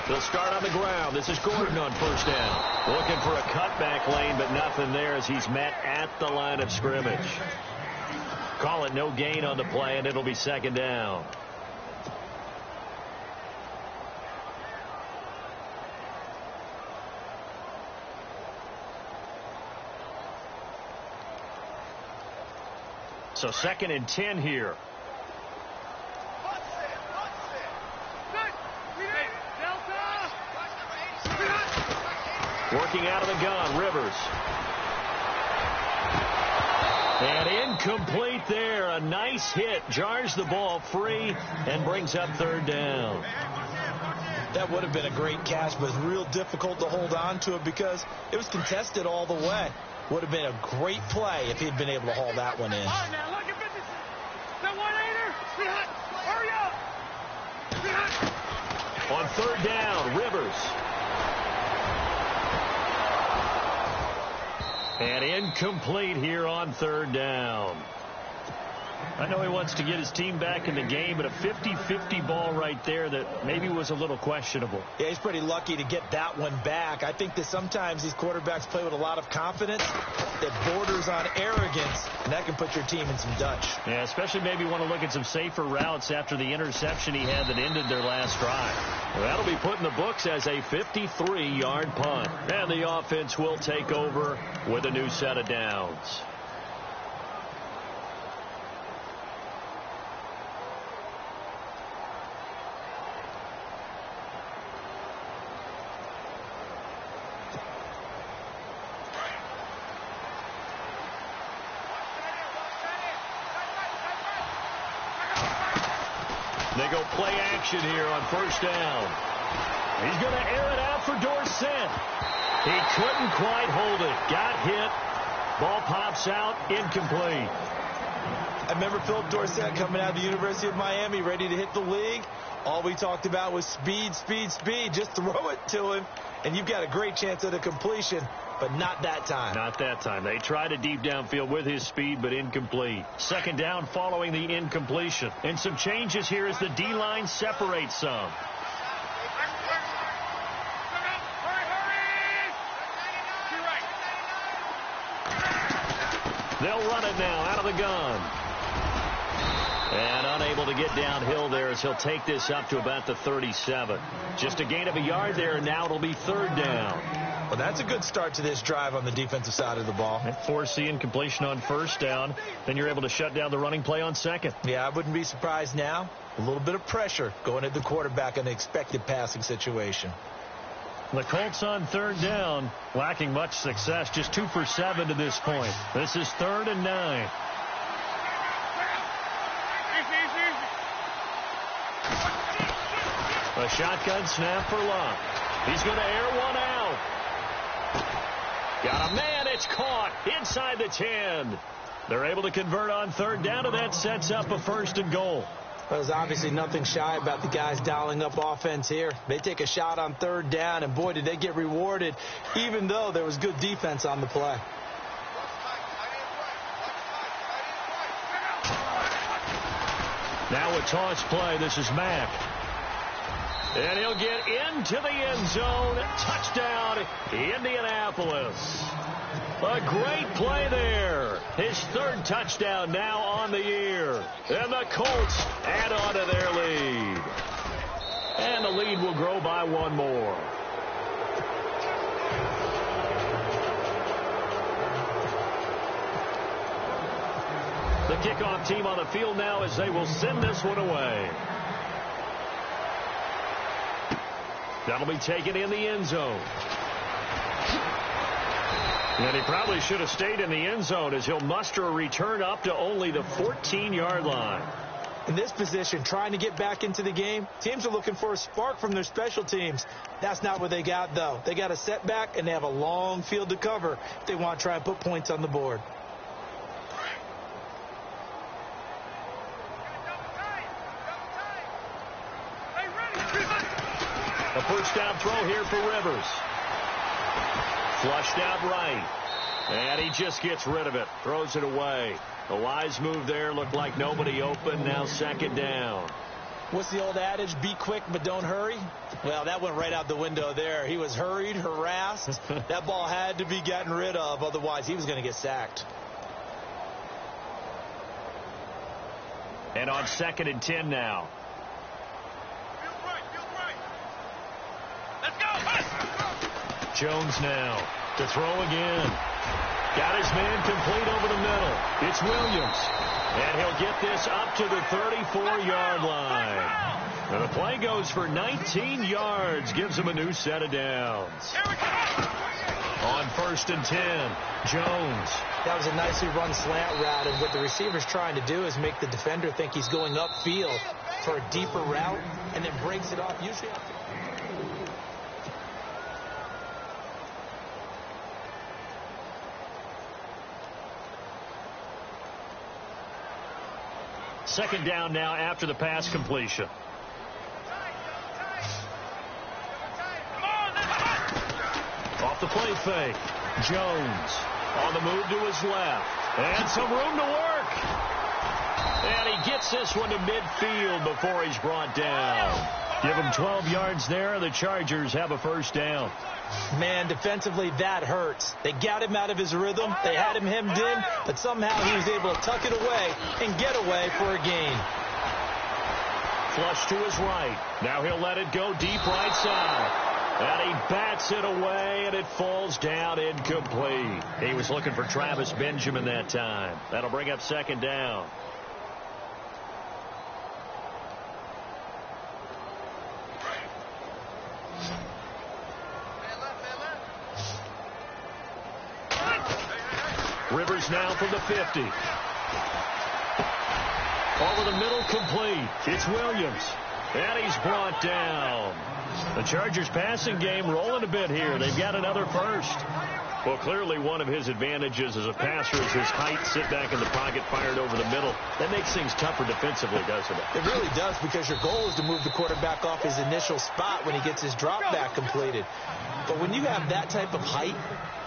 They'll start on the ground. This is Gordon on 1st down. Looking for a cutback lane, but nothing there as he's met at the line of scrimmage. Call it no gain on the play, and it'll be 2nd down. So 2nd and 10 here. Working out of the gun, Rivers. And incomplete there. A nice hit. Jars the ball free and brings up 3rd down.
That would have been a great catch, but it's real difficult to hold on to it because it was contested all the way. Would have been a great play if he'd been able to haul that one in.
All right, now, look at this. That 1-8er. Hurry up.
On 3rd down, Rivers. And incomplete here on 3rd down. I know he wants to get his team back in the game, but a 50-50 ball right there that maybe was a little questionable.
Yeah, he's pretty lucky to get that one back. I think that sometimes these quarterbacks play with a lot of confidence that borders on arrogance, and that can put your team in some Dutch.
Yeah, especially maybe want to look at some safer routes after the interception he had that ended their last drive. Well, that'll be put in the books as a 53-yard punt. And the offense will take over with a new set of downs. They go play action here on 1st down. He's going to air it out for Dorsett. He couldn't quite hold it. Got hit. Ball pops out. Incomplete.
I remember Philip Dorsett coming out of the University of Miami ready to hit the league. All we talked about was speed, speed, speed. Just throw it to him, and you've got a great chance at a completion. But not that time.
Not that time. They tried a deep downfield with his speed, but incomplete. 2nd down following the incompletion. And some changes here as the D-line separates some. They'll run it now out of the gun. And unable to get downhill there as he'll take this up to about the 37. Just a gain of a yard there, and now it'll be third down.
Well, that's a good start to this drive on the defensive side of the ball.
And forcing completion on first down. Then you're able to shut down the running play on second.
Yeah, I wouldn't be surprised now. A little bit of pressure going at the quarterback in the expected passing situation.
The Colts on third down, lacking much success, just 2 for 7 to this point. This is 3rd and 9. A shotgun snap for Luck. He's going to air one out. Got a man. It's caught inside the 10. They're able to convert on third down, and that sets up a 1st and goal.
There's obviously nothing shy about the guys dialing up offense here. They take a shot on third down, and boy, did they get rewarded, even though there was good defense on the play.
Now a toss play. This is Mack. And he'll get into the end zone. Touchdown, Indianapolis. A great play there. His 3rd touchdown now on the year. And the Colts add on to their lead. And the lead will grow by 1 more. The kickoff team on the field now as they will send this one away. That'll be taken in the end zone. And he probably should have stayed in the end zone as he'll muster a return up to only the 14-yard line.
In this position, trying to get back into the game, teams are looking for a spark from their special teams. That's not what they got, though. They got a setback, and they have a long field to cover if they want to try and put points on the board.
A first down throw here for Rivers. Flushed out right. And he just gets rid of it. Throws it away. A wise move there. Looked like nobody open. Now 2nd down.
What's the old adage? Be quick, but don't hurry. Well, that went right out the window there. He was hurried, harassed. That ball had to be gotten rid of. Otherwise, he was going to get sacked.
And on 2nd and 10 now. Jones now to throw again. Got his man complete over the middle. It's Williams. And he'll get this up to the 34-yard line. And the play goes for 19 yards. Gives him a new set of downs. On 1st and 10, Jones.
That was a nicely run slant route. And what the receiver's trying to do is make the defender think he's going upfield for a deeper route and then breaks it off. Usually
Second down now after the pass completion. Off the play fake. Jones on the move to his left. And some room to work. And he gets this one to midfield before he's brought down. Give him 12 yards there. The Chargers have a first down.
Man, defensively, that hurts. They got him out of his rhythm. They had him hemmed in, but somehow he was able to tuck it away and get away for a gain.
Flush to his right. Now he'll let it go deep right side. And he bats it away, and it falls down incomplete. He was looking for Travis Benjamin that time. That'll bring up 2nd down. Rivers now from the 50. Over the middle, complete. It's Williams. And he's brought down. The Chargers passing game rolling a bit here. They've got another first. Well, clearly one of his advantages as a passer is his height. Sit back in the pocket, fired over the middle. That makes things tougher defensively, doesn't it?
It really does, because your goal is to move the quarterback off his initial spot when he gets his drop back completed. But when you have that type of height,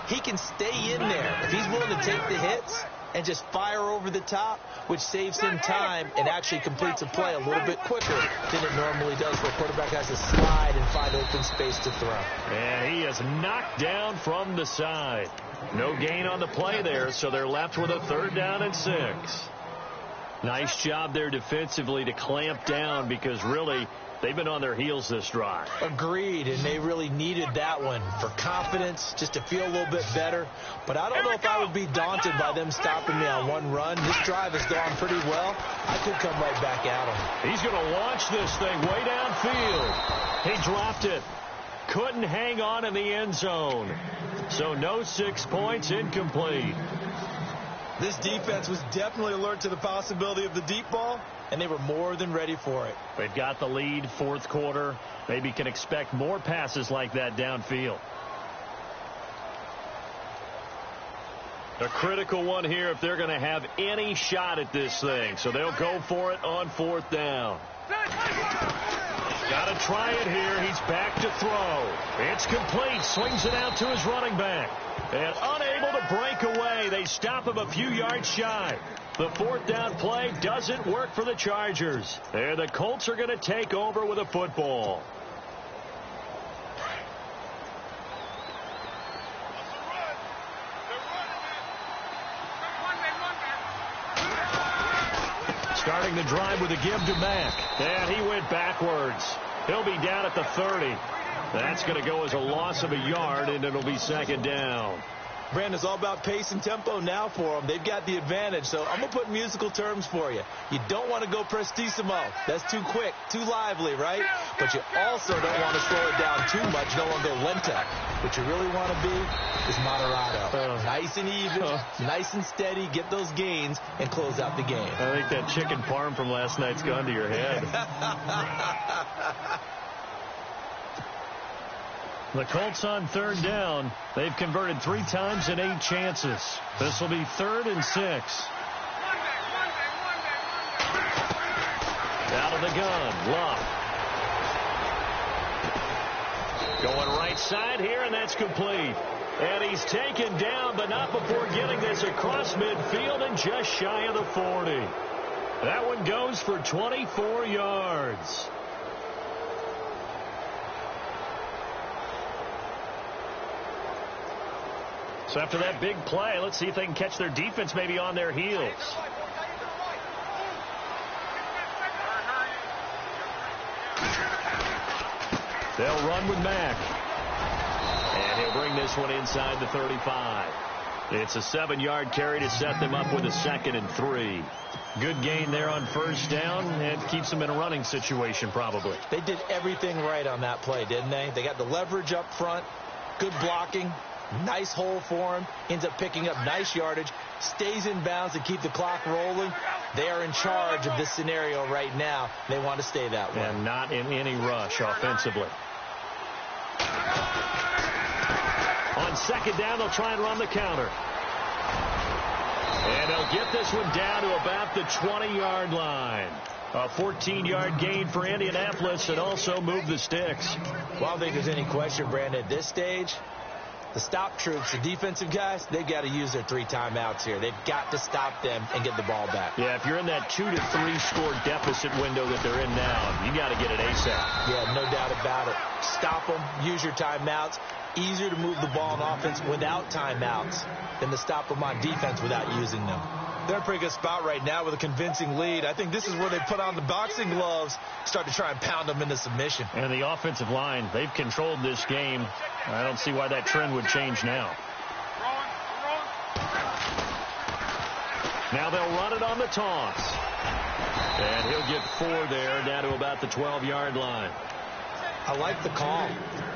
he can stay in there. If he's willing to take the hits and just fire over the top, which saves him time and actually completes a play a little bit quicker than it normally does, where a quarterback has to slide and find open space to throw.
And he is knocked down from the side. No gain on the play there, so they're left with a 3rd down and 6. Nice job there defensively to clamp down because really they've been on their heels this drive.
Agreed, and they really needed that one for confidence, just to feel a little bit better. But I don't know if I would be daunted by them stopping me on one run. This drive has gone pretty well. I could come right back at them.
He's going to launch this thing way downfield. He dropped it. Couldn't hang on in the end zone. So no 6 points, incomplete.
This defense was definitely alert to the possibility of the deep ball, and they were more than ready for it.
They've got the lead, fourth quarter. Maybe can expect more passes like that downfield. A critical one here if they're going to have any shot at this thing. So they'll go for it on fourth down. Got to try it here. He's back to throw. It's complete. Swings it out to his running back. And unable to break away. They stop him a few yards shy. The fourth down play doesn't work for the Chargers. And the Colts are going to take over with a football. Starting the drive with a give to Mack. And he went backwards. He'll be down at the 30. That's going to go as a loss of a yard, and it'll be second down.
Brandon, it's all about pace and tempo now for them. They've got the advantage, so I'm going to put musical terms for you. You don't want to go prestissimo. That's too quick, too lively, right? But you also don't want to slow it down too much. You don't want to go lento. What you really want to be is moderato. Nice and even, nice and steady, get those gains, and close out the game.
I think that chicken parm from last night's gone to your head. The Colts on third down. They've converted 3 times in 8 chances. This will be 3rd and 6. Out of the gun, Love. Going right side here, and that's complete. And he's taken down, but not before getting this across midfield and just shy of the 40. That one goes for 24 yards. So after that big play, let's see if they can catch their defense maybe on their heels. They'll run with Mack. And he'll bring this one inside the 35. It's a 7-yard carry to set them up with a 2nd and 3. Good gain there on first down, and keeps them in a running situation probably.
They did everything right on that play, didn't they? They got the leverage up front, good blocking. Nice hole for him. Ends up picking up nice yardage. Stays in bounds to keep the clock rolling. They are in charge of this scenario right now. They want to stay that way.
And not in any rush offensively. On second down, they'll try and run the counter. And they'll get this one down to about the 20-yard line. A 14-yard gain for Indianapolis, and also move the sticks.
Well, I don't think there's any question, Brandon, at this stage. The stop troops, the defensive guys, they've got to use their 3 timeouts here. They've got to stop them and get the ball back.
Yeah, if you're in that 2 to 3 score deficit window that they're in now, you got to get it ASAP.
Yeah, no doubt about it. Stop them, use your timeouts. Easier to move the ball on offense without timeouts than to stop them on defense without using them. They're in a pretty good spot right now with a convincing lead. I think this is where they put on the boxing gloves, start to try and pound them into submission.
And the offensive line, they've controlled this game. I don't see why that trend would change now. Now they'll run it on the toss. And he'll get 4 there, down to about the 12-yard line.
I like the call.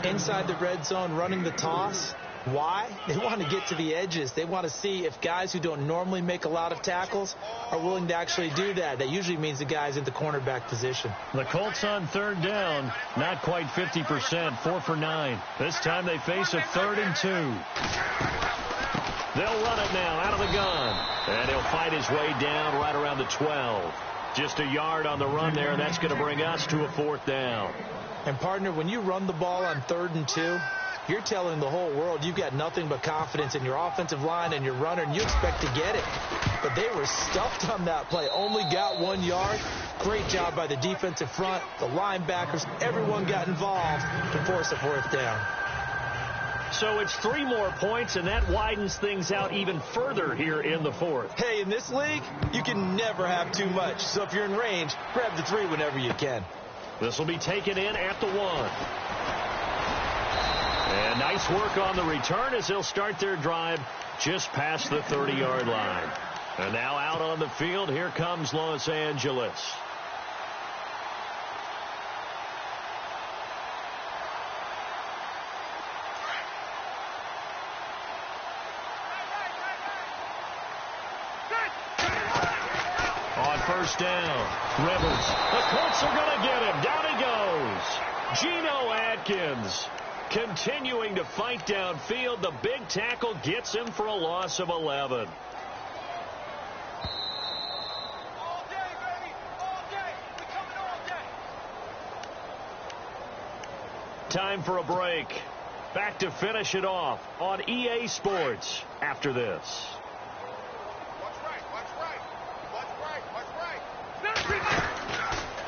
Inside the red zone, running the toss. Why? They want to get to the edges. They want to see if guys who don't normally make a lot of tackles are willing to actually do that. That usually means the guys in the cornerback position.
The Colts on third down, not quite 50%, 4 for 9. This time they face a 3rd and 2. They'll run it now out of the gun. And he'll fight his way down right around the 12. Just a yard on the run there, and that's going to bring us to a 4th down.
And, partner, when you run the ball on 3rd and 2, you're telling the whole world you've got nothing but confidence in your offensive line and your runner, and you expect to get it. But they were stuffed on that play. Only got 1 yard. Great job by the defensive front, the linebackers. Everyone got involved to force a 4th down.
So it's 3 more points, and that widens things out even further here in the fourth.
Hey, in this league, you can never have too much. So if you're in range, grab the 3 whenever you can.
This will be taken in at the 1. And nice work on the return as they'll start their drive just past the 30-yard line. And now out on the field, here comes Los Angeles. On first down, Rivers. The Colts are going to get him. Down he goes. Geno Atkins continuing to fight downfield. The big tackle gets him for a loss of 11.
All day, baby. All day. We coming all day.
Time for a break. Back to finish it off on EA Sports after this.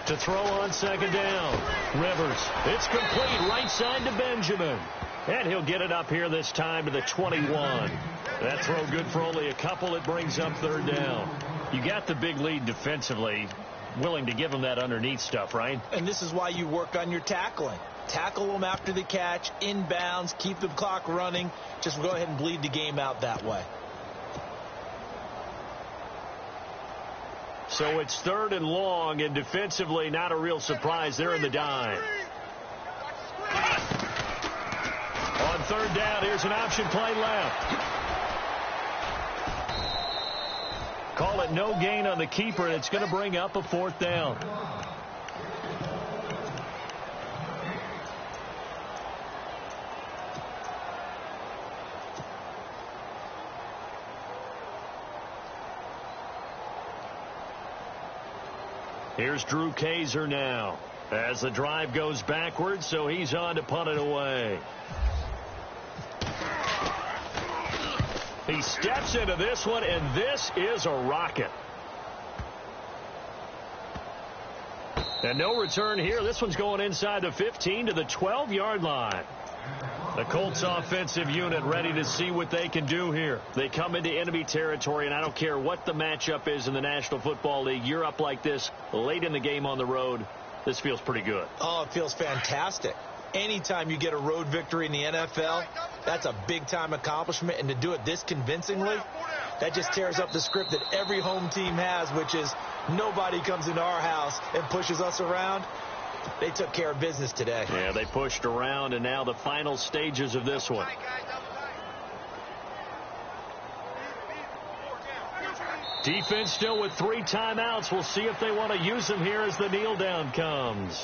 To throw on second down. Rivers. It's complete right side to Benjamin. And he'll get it up here this time to the 21. That throw good for only a couple. It brings up third down. You got the big lead defensively. Willing to give them that underneath stuff, right?
And this is why you work on your tackling. Tackle them after the catch, inbounds, keep the clock running. Just go ahead and bleed the game out that way.
So it's 3rd and long, and defensively not a real surprise. They're in the dime. On 3rd down, here's an option play left. Call it no gain on the keeper, and it's going to bring up a 4th down. Here's Drew Kaiser now as the drive goes backwards, so he's on to punt it away. He steps into this one, and this is a rocket. And no return here. This one's going inside the 15 to the 12-yard line. The Colts offensive unit ready to see what they can do here. They come into enemy territory, and I don't care what the matchup is in the National Football League. You're up like this late in the game on the road. This feels pretty good.
Oh, it feels fantastic. Anytime you get a road victory in the NFL, that's a big-time accomplishment. And to do it this convincingly, that just tears up the script that every home team has, which is nobody comes into our house and pushes us around. They took care of business today.
Yeah, they pushed around, and now the final stages of this one. Defense still with 3 timeouts. We'll see if they want to use them here as the kneel down comes.